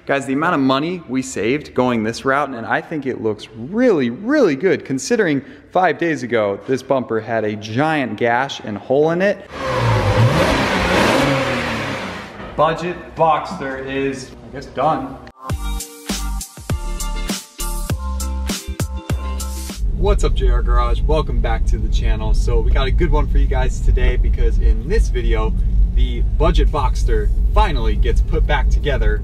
Guys, the amount of money we saved going this route, and I think it looks really, really good considering 5 days ago, this bumper had a giant gash and hole in it. Budget Boxster is, I guess, done. What's up, JR Garage? Welcome back to the channel. So we got a good one for you guys today because in this video, the Budget Boxster finally gets put back together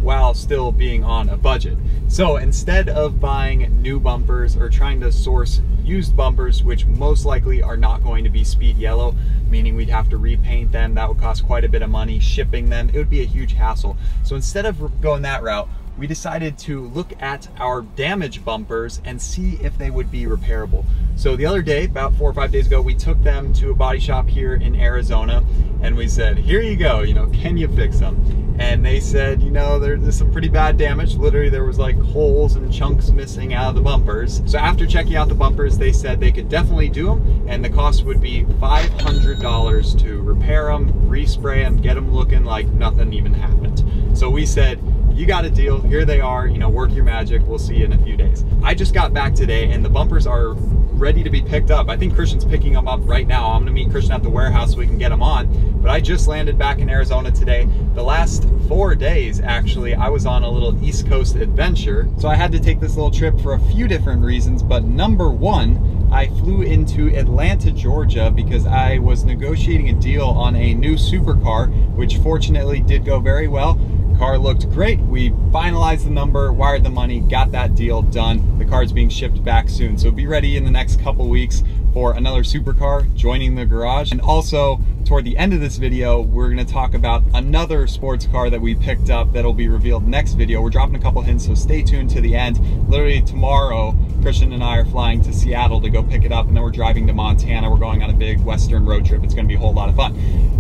while still being on a budget. So instead of buying new bumpers or trying to source used bumpers, which most likely are not going to be speed yellow, meaning we'd have to repaint them, that would cost quite a bit of money, shipping them, it would be a huge hassle. So instead of going that route, we decided to look at our damaged bumpers and see if they would be repairable. So the other day, about 4 or 5 days ago, we took them to a body shop here in Arizona and we said, here you go, can you fix them? And they said, there's some pretty bad damage. Literally there was like holes and chunks missing out of the bumpers. So after checking out the bumpers, they said they could definitely do them and the cost would be $500 to repair them, respray them, get them looking like nothing even happened. So we said, you got a deal, here they are, work your magic, we'll see you in a few days. I just got back today and the bumpers are ready to be picked up. I think Christian's picking them up right now. I'm gonna meet Christian at the warehouse so we can get them on. But I just landed back in Arizona today. The last 4 days, actually, I was on a little East Coast adventure. So I had to take this little trip for a few different reasons, but number one, I flew into Atlanta, Georgia because I was negotiating a deal on a new supercar, which fortunately did go very well. Car looked great. We finalized the number, wired the money, got that deal done. The car's being shipped back soon. So be ready in the next couple weeks for another supercar joining the garage. And also toward the end of this video, we're gonna talk about another sports car that we picked up that'll be revealed next video. We're dropping a couple hints, so stay tuned to the end. Literally tomorrow, Christian and I are flying to Seattle to go pick it up, and then we're driving to Montana. We're going on a big Western road trip. It's gonna be a whole lot of fun.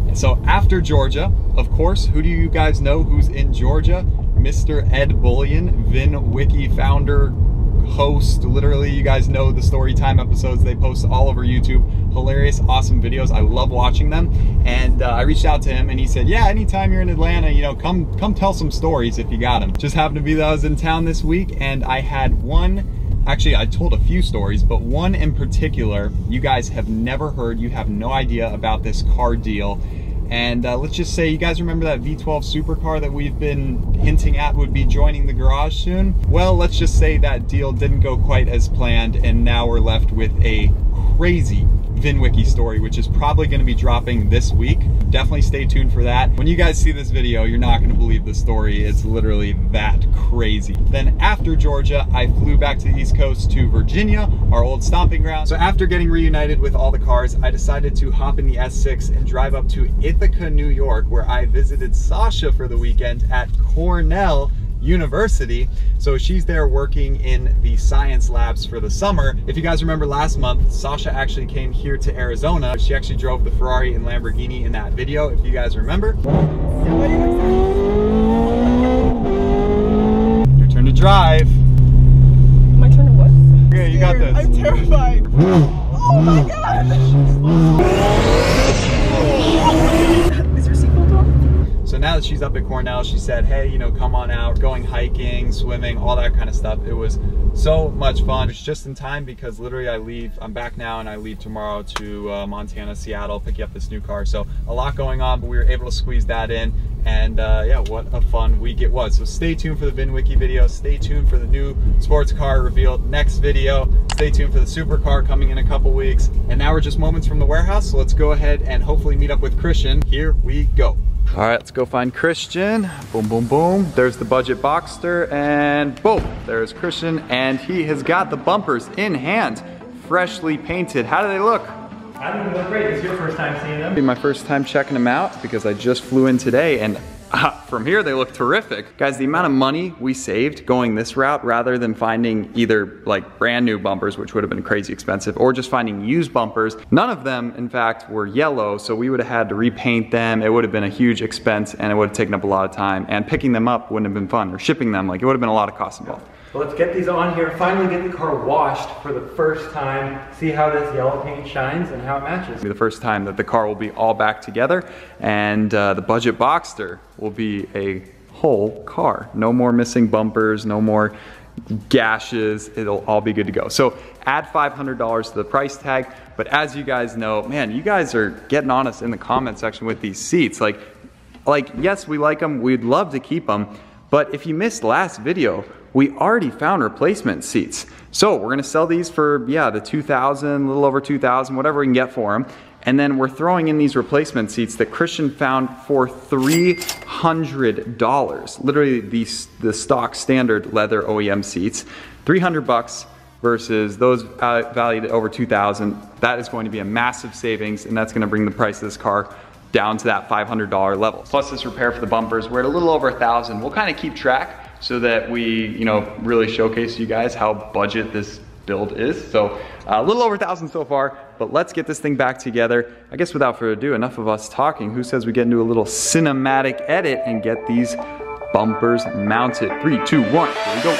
And so after Georgia, of course, who do you guys know who's in Georgia? Mr. Ed Bullion, VinWiki founder, host. Literally, you guys know the story time episodes they post all over YouTube. Hilarious, awesome videos. I love watching them. And I reached out to him and he said, yeah, anytime you're in Atlanta, come tell some stories if you got them. Just happened to be that I was in town this week and I had one, actually I told a few stories, but one in particular you guys have never heard. You have no idea about this car deal. And let's just say, you guys remember that V12 supercar that we've been hinting at would be joining the garage soon? Well, let's just say that deal didn't go quite as planned, and now we're left with a crazy VinWiki story, which is probably gonna be dropping this week. Definitely stay tuned for that. When you guys see this video, you're not gonna believe the story. It's literally that crazy. Then after Georgia, I flew back to the East Coast to Virginia, our old stomping ground. So after getting reunited with all the cars, I decided to hop in the S6 and drive up to Ithaca, New York, where I visited Sasha for the weekend at Cornell University. So she's there working in the science labs for the summer. If you guys remember last month, Sasha actually came here to Arizona. She actually drove the Ferrari and Lamborghini in that video, if you guys remember. Your turn to drive. My turn to what? Yeah, you got this. I'm terrified. Oh my god! Is your seatbelt on? So now that she's up at Cornell, she said, hey, come on out, going hiking, swimming, all that kind of stuff. It was so much fun. It's just in time because literally I'm back now and I leave tomorrow to Montana, Seattle, picking up this new car. So a lot going on, but we were able to squeeze that in. And yeah, what a fun week it was. So stay tuned for the VinWiki video. Stay tuned for the new sports car revealed next video. Stay tuned for the supercar coming in a couple weeks. And now we're just moments from the warehouse. So let's go ahead and hopefully meet up with Christian. Here we go. All right, let's go find Christian. Boom, boom, boom. There's the Budget Boxster, and boom, there's Christian, and he has got the bumpers in hand, freshly painted. How do they look? I think they look great. It's your first time seeing them. It'll be my first time checking them out because I just flew in today, and from here they look terrific. Guys, the amount of money we saved going this route rather than finding either like brand new bumpers, which would have been crazy expensive, or just finding used bumpers, none of them in fact were yellow, so we would have had to repaint them. It would have been a huge expense and it would have taken up a lot of time, and picking them up wouldn't have been fun, or shipping them, like it would have been a lot of cost involved. Well, let's get these on here, finally get the car washed for the first time, see how this yellow paint shines and how it matches. It'll be the first time that the car will be all back together, and the Budget Boxster will be a whole car. No more missing bumpers, no more gashes, it'll all be good to go. So add $500 to the price tag, but as you guys know, man, you guys are getting on us in the comment section with these seats. Like yes, we like them, we'd love to keep them, but if you missed last video, we already found replacement seats. So we're gonna sell these for, yeah, the 2,000, a little over 2,000, whatever we can get for them. And then we're throwing in these replacement seats that Christian found for $300. Literally the stock standard leather OEM seats, 300 bucks versus those valued at over 2,000. That is going to be a massive savings, and that's gonna bring the price of this car down to that $500 level. Plus this repair for the bumpers, we're at a little over 1,000. We'll kind of keep track so that we, you know, really showcase to you guys how budget this build is. So a little over 1,000 so far, but let's get this thing back together. I guess without further ado, enough of us talking. Who says we get into a little cinematic edit and get these bumpers mounted? 3, 2, 1, here we go.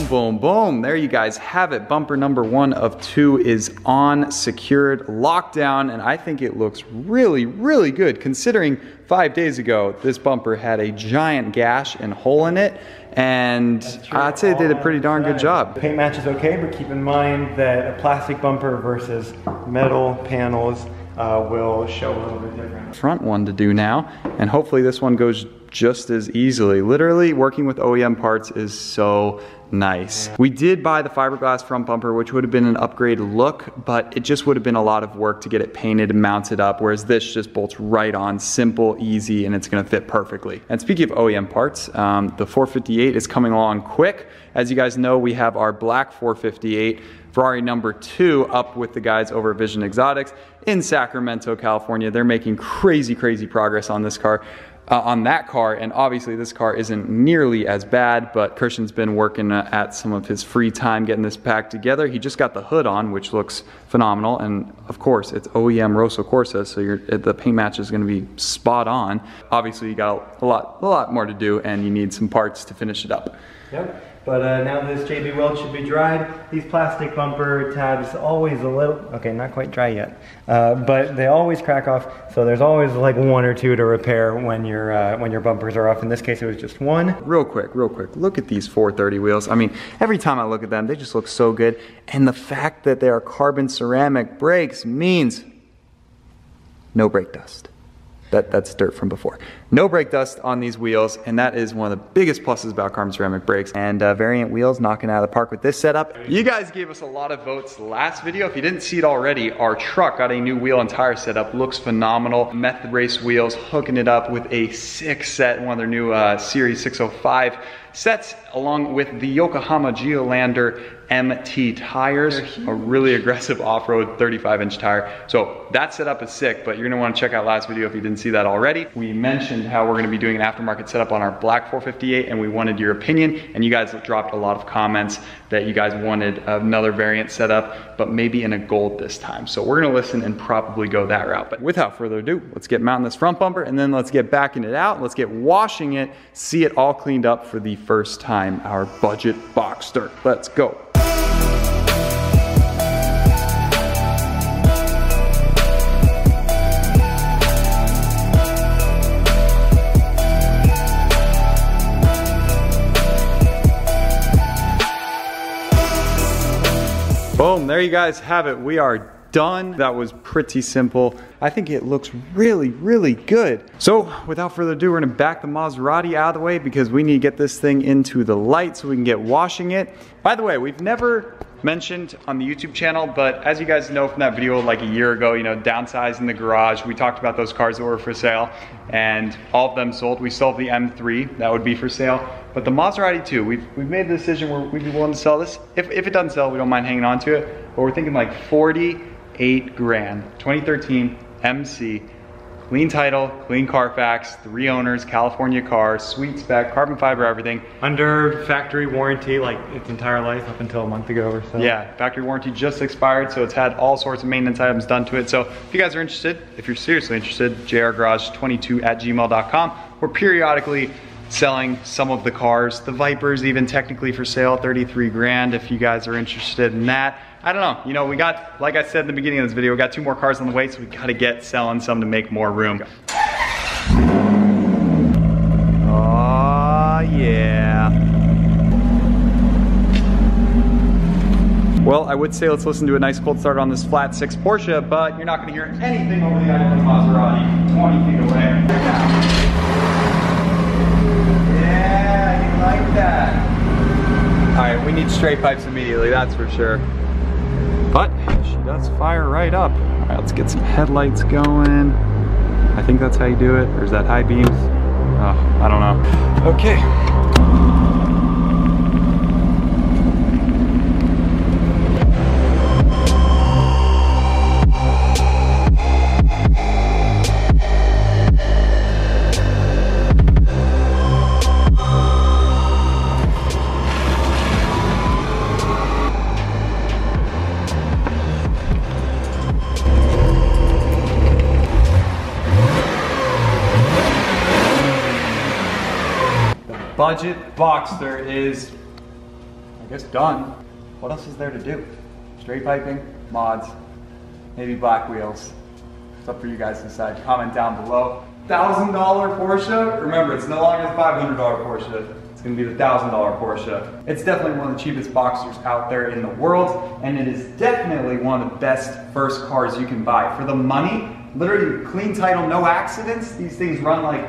Boom, boom, there you guys have it. Bumper number 1 of 2 is on, secured, locked down, and I think it looks really, really good considering 5 days ago, this bumper had a giant gash and hole in it, and I'd say they did a pretty darn good job. The paint match is okay, but keep in mind that a plastic bumper versus metal panels will show a little bit different. Front one to do now, and hopefully this one goes just as easily. Literally, working with OEM parts is so nice. We did buy the fiberglass front bumper, which would have been an upgrade look, but it just would have been a lot of work to get it painted and mounted up, whereas this just bolts right on, simple, easy, and it's gonna fit perfectly. And speaking of OEM parts, the 458 is coming along quick. As you guys know, we have our black 458 Ferrari number 2 up with the guys over at Vision Exotics in Sacramento, California. They're making crazy, crazy progress on this car. On that car, and obviously this car isn't nearly as bad, but Christian's been working at some of his free time getting this packed together. He just got the hood on, which looks phenomenal, and of course it's OEM Rosso Corsa, so the paint match is going to be spot on. Obviously you got a lot more to do, and you need some parts to finish it up. Yep. But now this JB weld should be dried. These plastic bumper tabs always a little, okay, not quite dry yet, but they always crack off. So there's always like 1 or 2 to repair when your bumpers are off. In this case, it was just 1. Real quick, look at these 430 wheels. I mean, every time I look at them, they just look so good. And the fact that they are carbon ceramic brakes means no brake dust. That's dirt from before. No brake dust on these wheels, and that is one of the biggest pluses about carbon ceramic brakes. And variant wheels knocking out of the park with this setup. You guys gave us a lot of votes last video. If you didn't see it already, our truck got a new wheel and tire setup. Looks phenomenal. Method Race wheels, hooking it up with a 6 set, one of their new Series 605 sets, along with the Yokohama Geolander MT tires, a really aggressive off-road 35-inch tire. So that setup is sick, but you're gonna wanna check out last video if you didn't see that already. We mentioned how we're gonna be doing an aftermarket setup on our black 458, and we wanted your opinion, and you guys dropped a lot of comments that you guys wanted another variant setup, but maybe in a gold this time. So we're gonna listen and probably go that route. But without further ado, let's get mounting this front bumper, and then let's get backing it out, let's get washing it, see it all cleaned up for the first time, our budget Boxster. Let's go. Boom, there you guys have it. We are done. That was pretty simple. I think it looks really, really good. So without further ado, we're gonna back the Maserati out of the way because we need to get this thing into the light so we can get washing it. By the way, we've never mentioned on the YouTube channel, but as you guys know from that video like a year ago, you know, downsizing the garage, we talked about those cars that were for sale, and all of them sold. We sold the M3, that would be for sale. But the Maserati 2, we've made the decision where we'd be willing to sell this. If it doesn't sell, we don't mind hanging on to it. But we're thinking like 48 grand, 2013 MC, clean title, clean Carfax, 3 owners, California car, sweet spec, carbon fiber, everything. Under factory warranty, like its entire life up until a month ago or so. Yeah, factory warranty just expired, so it's had all sorts of maintenance items done to it. So if you guys are interested, if you're seriously interested, jrgarage22@gmail.com. We're periodically selling some of the cars. The Viper's even technically for sale, 33 grand if you guys are interested in that. I don't know, you know, we got, like I said in the beginning of this video, we got 2 more cars on the way, so we gotta get selling some to make more room. Oh yeah. Well, I would say let's listen to a nice cold start on this flat 6 Porsche, but you're not gonna hear anything over the idle Maserati 20 feet away. Yeah, you like that. All right, we need straight pipes immediately, that's for sure. But she does fire right up. All right, let's get some headlights going. I think that's how you do it, or is that high beams? Oh, I don't know. Okay. Budget Boxster is, I guess, done. What else is there to do? Straight piping, mods, maybe black wheels. It's up for you guys to decide. Comment down below. $1,000 Porsche? Remember, it's no longer the $500 Porsche. It's gonna be the $1,000 Porsche. It's definitely one of the cheapest Boxsters out there in the world, and it is definitely one of the best first cars you can buy. For the money, literally clean title, no accidents, these things run like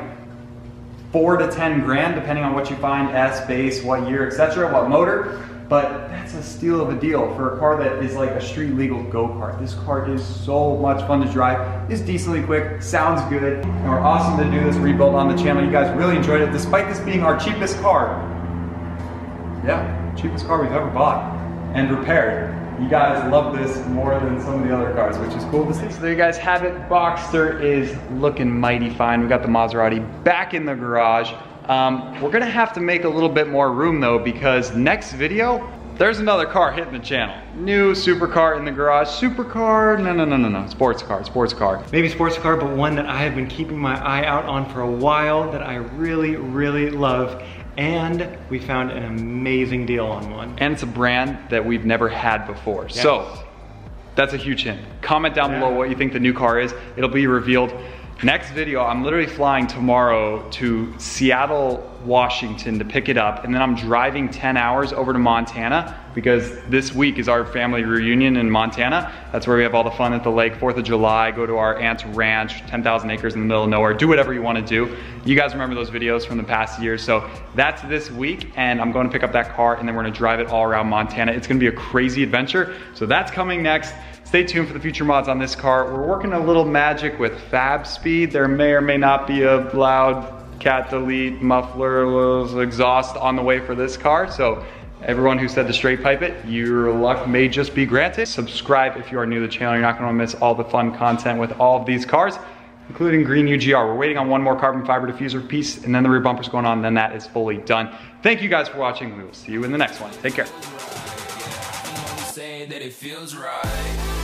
4 to 10 grand, depending on what you find, S, base, what year, etc., what motor. But that's a steal of a deal for a car that is like a street legal go-kart. This car is so much fun to drive, is decently quick, sounds good, and we're awesome to do this rebuild on the channel. You guys really enjoyed it, despite this being our cheapest car. Yeah, cheapest car we've ever bought and repaired. You guys love this more than some of the other cars, which is cool to see. So there you guys have it. Boxster is looking mighty fine. We got the Maserati back in the garage. We're gonna have to make a little bit more room though, because next video, there's another car hitting the channel. New supercar in the garage. Supercar, no. Sports car. Maybe sports car, but one that I have been keeping my eye out on for a while that I really, really love. And we found an amazing deal on one. And it's a brand that we've never had before. Yes. So, that's a huge hint. Comment down below what you think the new car is. It'll be revealed. Next video, I'm literally flying tomorrow to Seattle, Washington to pick it up, and then I'm driving 10 hours over to Montana because this week is our family reunion in Montana. That's where we have all the fun at the lake, 4th of July, go to our aunt's ranch, 10,000 acres in the middle of nowhere, do whatever you wanna do. You guys remember those videos from the past years, so that's this week, and I'm going to pick up that car, and then we're gonna drive it all around Montana. It's gonna be a crazy adventure, so that's coming next. Stay tuned for the future mods on this car. We're working a little magic with fab speed. There may or may not be a loud cat delete muffler exhaust on the way for this car. So everyone who said to straight pipe it, your luck may just be granted. Subscribe if you are new to the channel. You're not gonna miss all the fun content with all of these cars, including green UGR. We're waiting on one more carbon fiber diffuser piece, and then the rear bumper's going on, then that is fully done. Thank you guys for watching. We will see you in the next one. Take care. Say that it feels right.